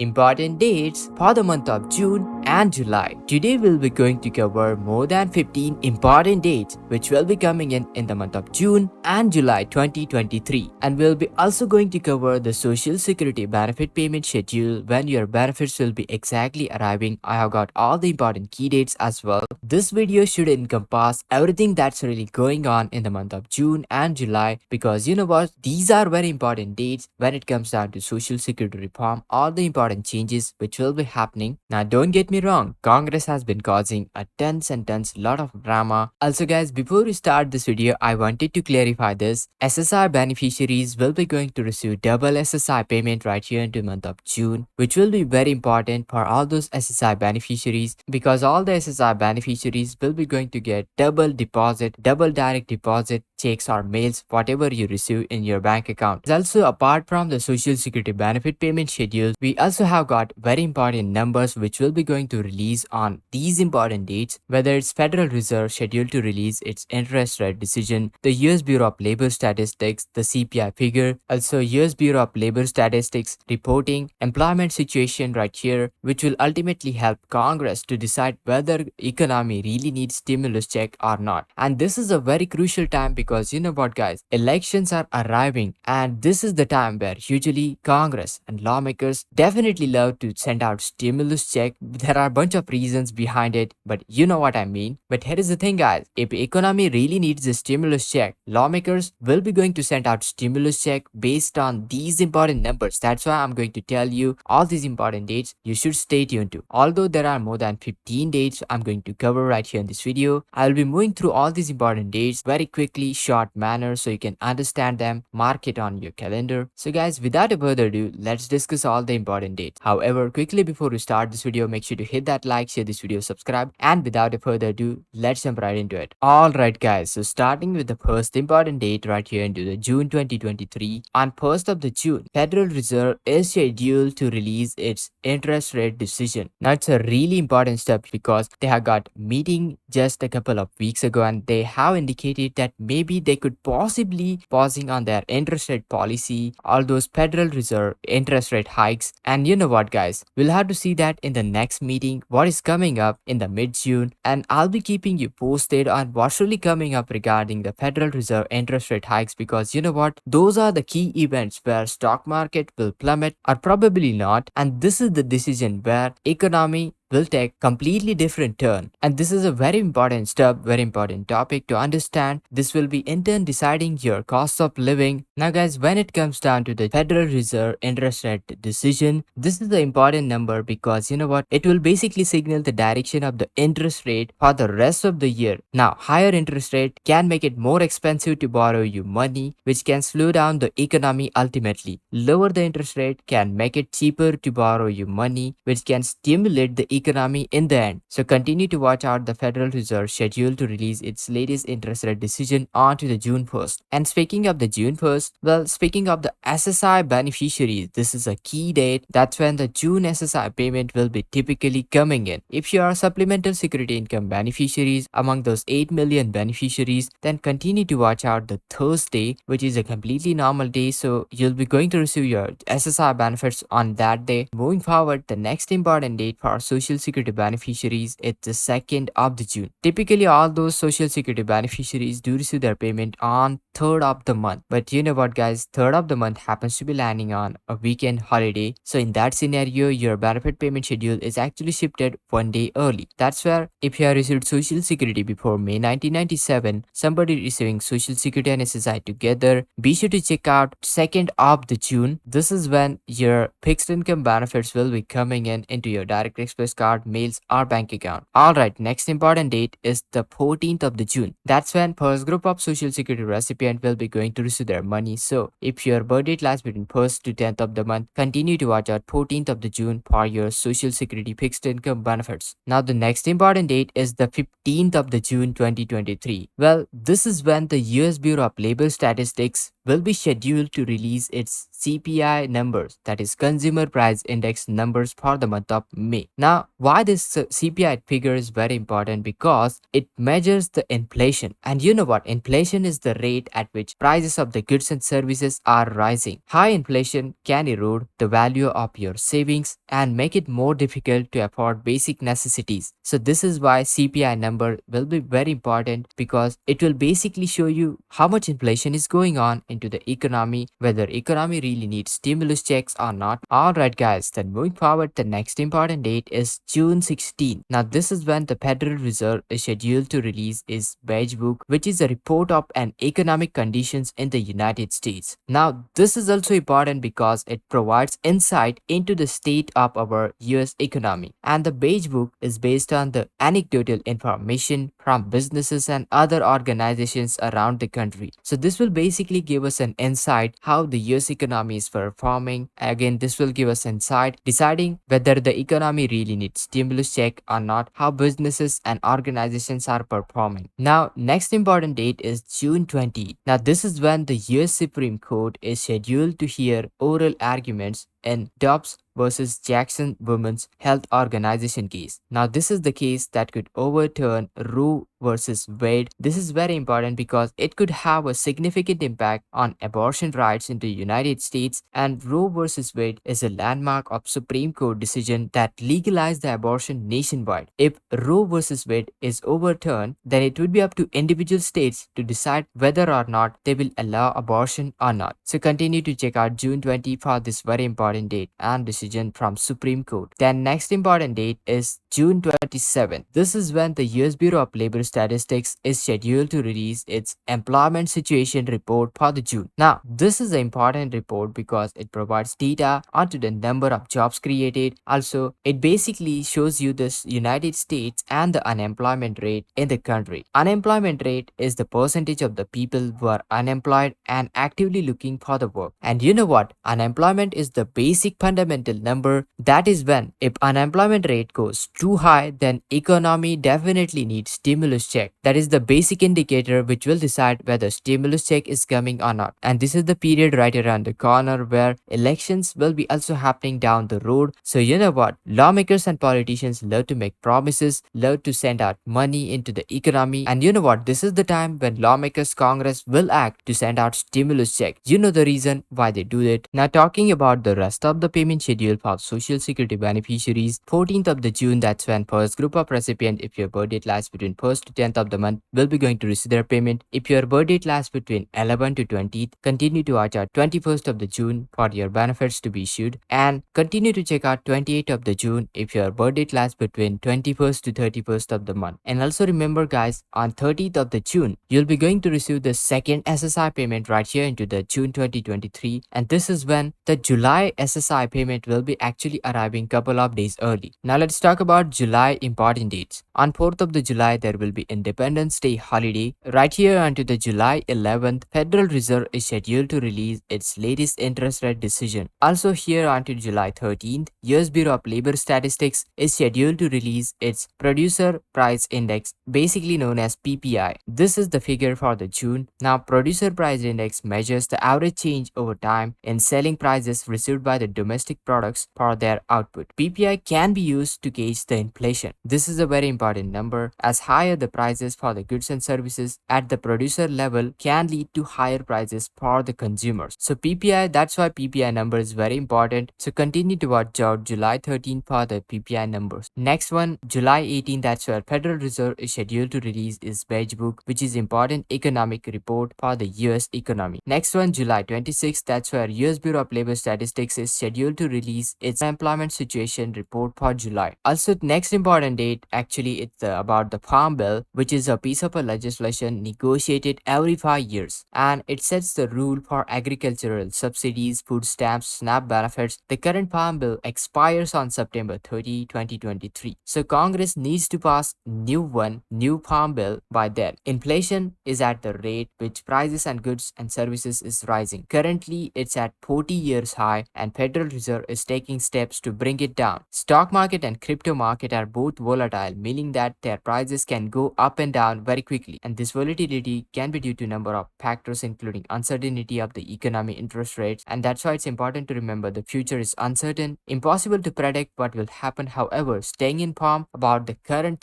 Important dates for the month of June and July. Today we'll be going to cover more than 15 important dates which will be coming in the month of June and July 2023. And we'll be also going to cover the Social Security benefit payment schedule when your benefits will be exactly arriving. I have got all the important key dates as well. This video should encompass everything that's really going on in the month of June and July, because you know what, these are very important dates when it comes down to Social Security reform, all the important changes which will be happening. Now don't get me wrong, Congress has been causing a tons and tons lot of drama. Also guys, before we start this video, I wanted to clarify this. SSI beneficiaries will be going to receive double SSI payment right here in the month of June, which will be very important for all those SSI beneficiaries, because all the SSI beneficiaries will be going to get double deposit, double direct deposit checks or mails, whatever you receive in your bank account. Also, apart from the Social Security benefit payment schedule, we also have got very important numbers which will be going to release on these important dates, whether it's Federal Reserve scheduled to release its interest rate decision, the US Bureau of Labor Statistics, the CPI figure, also US Bureau of Labor Statistics reporting employment situation right here, which will ultimately help Congress to decide whether economy really needs stimulus check or not. And this is a very crucial time, because you know what guys, elections are arriving, and this is the time where usually Congress and lawmakers definitely love to send out stimulus check. There are a bunch of reasons behind it, but you know what I mean. But here is the thing guys, if economy really needs a stimulus check, lawmakers will be going to send out stimulus check based on these important numbers. That's why I'm going to tell you all these important dates you should stay tuned to. Although there are more than 15 dates I'm going to cover right here in this video, I'll be moving through all these important dates very quickly, short manner, so you can understand them, mark it on your calendar. So guys, without a further ado, let's discuss all the important dates. However, quickly before we start this video, make sure to hit that like, share this video, subscribe, and without a further ado, let's jump right into it. Alright guys, so starting with the first important date right here into the June 2023. On 1st of the June, Federal Reserve is scheduled to release its interest rate decision. Now it's a really important step, because they have got meeting just a couple of weeks ago, and they have indicated that maybe they could possibly pausing on their interest rate policy, all those Federal Reserve interest rate hikes. And you know what guys, we'll have to see that in the next meeting what is coming up in the mid-June, and I'll be keeping you posted on what's really coming up regarding the Federal Reserve interest rate hikes, because you know what, those are the key events where stock market will plummet or probably not, and this is the decision where economy will take completely different turn. And this is a very important step, very important topic to understand. This will be in turn deciding your cost of living. Now guys, when it comes down to the Federal Reserve interest rate decision, this is the important number, because you know what, it will basically signal the direction of the interest rate for the rest of the year. Now higher interest rate can make it more expensive to borrow you money, which can slow down the economy ultimately. Lower the interest rate can make it cheaper to borrow you money, which can stimulate the economy in the end. So continue to watch out the Federal Reserve scheduled to release its latest interest rate decision on to the June 1st. And speaking of the June 1st, well, speaking of the SSI beneficiaries, this is a key date. That's when the June SSI payment will be typically coming in. If you are supplemental security income beneficiaries among those 8 million beneficiaries, then continue to watch out the Thursday, which is a completely normal day, so you'll be going to receive your SSI benefits on that day. Moving forward, the next important date for Social Security beneficiaries, it's the 2nd of the June. Typically all those Social Security beneficiaries do receive their payment on 3rd of the month, but you know what guys, 3rd of the month happens to be landing on a weekend holiday, so in that scenario your benefit payment schedule is actually shifted one day early. That's where if you have received Social Security before May 1997, somebody receiving Social Security and SSI together, be sure to check out 2nd of the June. This is when your fixed income benefits will be coming in into your direct express card, mails, or bank account. Alright, next important date is the 14th of the June. That's when first group of Social Security recipient will be going to receive their money. So if your birth date lies between 1st to 10th of the month, continue to watch out 14th of the June for your Social Security fixed income benefits. Now the next important date is the 15th of the June 2023. Well, this is when the US Bureau of Labor Statistics will be scheduled to release its CPI numbers, that is Consumer Price Index numbers for the month of May. Now, why this CPI figure is very important? Because it measures the inflation. And you know what? Inflation is the rate at which prices of the goods and services are rising. High inflation can erode the value of your savings and make it more difficult to afford basic necessities. So this is why CPI number will be very important, because it will basically show you how much inflation is going on into the economy, whether economy really needs stimulus checks or not. Alright guys, then moving forward, the next important date is June 16. Now this is when the Federal Reserve is scheduled to release its Beige Book, which is a report of an economic conditions in the United States. Now this is also important because it provides insight into the state of our US economy, and the Beige Book is based on the anecdotal information from businesses and other organizations around the country. So this will basically give us an insight how the US economy is performing. Again, this will give us insight deciding whether the economy really needs stimulus check or not, how businesses and organizations are performing. Now, next important date is June 20. Now, this is when the US Supreme Court is scheduled to hear oral arguments in Dobbs versus Jackson Women's Health Organization case. Now, this is the case that could overturn Roe versus Wade. This is very important because it could have a significant impact on abortion rights in the United States, and Roe versus Wade is a landmark of Supreme Court decision that legalized the abortion nationwide. If Roe versus Wade is overturned, then it would be up to individual states to decide whether or not they will allow abortion or not. So continue to check out June 20 for this very important date and decision from Supreme Court. Then next important date is June 27. This is when the US Bureau of Labor Statistics is scheduled to release its employment situation report for the June. Now, this is an important report because it provides data onto the number of jobs created. Also, it basically shows you the United States and the unemployment rate in the country. Unemployment rate is the percentage of the people who are unemployed and actively looking for the work. And you know what? Unemployment is the basic fundamental number. That is when if unemployment rate goes too high, then economy definitely needs stimulus check. That is the basic indicator which will decide whether stimulus check is coming or not. And this is the period right around the corner where elections will be also happening down the road. So you know what? Lawmakers and politicians love to make promises, love to send out money into the economy. And you know what? This is the time when lawmakers, Congress will act to send out stimulus check. You know the reason why they do it. Now talking about the rest of the payment schedule for Social Security beneficiaries, 14th of the June, that's when first group of recipient, if your birth date lies between 1st to 10th of the month, will be going to receive their payment. If your birth date lies between 11th to 20th, continue to watch out 21st of the June for your benefits to be issued, and continue to check out 28th of the June if your birth date lies between 21st to 31st of the month. And also remember guys, on 30th of the June, you'll be going to receive the second SSI payment right here into the June 2023, and this is when the July SSI payment will be actually arriving couple of days early. Now let's talk about July important dates. On 4th of the July, there will be Independence Day holiday. Right here until the July 11th, Federal Reserve is scheduled to release its latest interest rate decision. Also here until July 13th, US Bureau of Labor Statistics is scheduled to release its Producer Price Index, basically known as PPI. This is the figure for the June. Now Producer Price Index measures the average change over time in selling prices received by the domestic products for their output. PPI can be used to gauge the inflation. This is a very important number, as higher the prices for the goods and services at the producer level can lead to higher prices for the consumers. So PPI, that's why PPI number is very important. So continue to watch out July 13 for the PPI numbers. Next one, July 18, that's where Federal Reserve is scheduled to release its Beige Book, which is important economic report for the US economy. Next one, July 26, that's where US Bureau of Labor Statistics is scheduled to release its employment situation report for July. Also, next important date, actually it's about the Farm Bill, which is a piece of a legislation negotiated every 5 years, and it sets the rule for agricultural subsidies, food stamps, SNAP benefits. The current Farm Bill expires on September 30, 2023. So Congress needs to pass new Farm Bill by then. Inflation is at the rate which prices and goods and services is rising. Currently, it's at 40 years high, and Federal Reserve is taking steps to bring it down. Stock market and crypto market are both both volatile, meaning that their prices can go up and down very quickly. And this volatility can be due to a number of factors, including uncertainty of the economy, interest rates, and that's why it's important to remember the future is uncertain, impossible to predict what will happen. However, staying informed about the current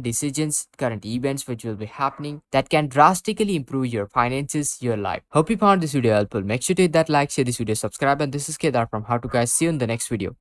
decisions, current events which will be happening, that can drastically improve your finances, your life. Hope you found this video helpful. Make sure to hit that like, share this video, subscribe, and this is Kedar from How to Guys. See you in the next video.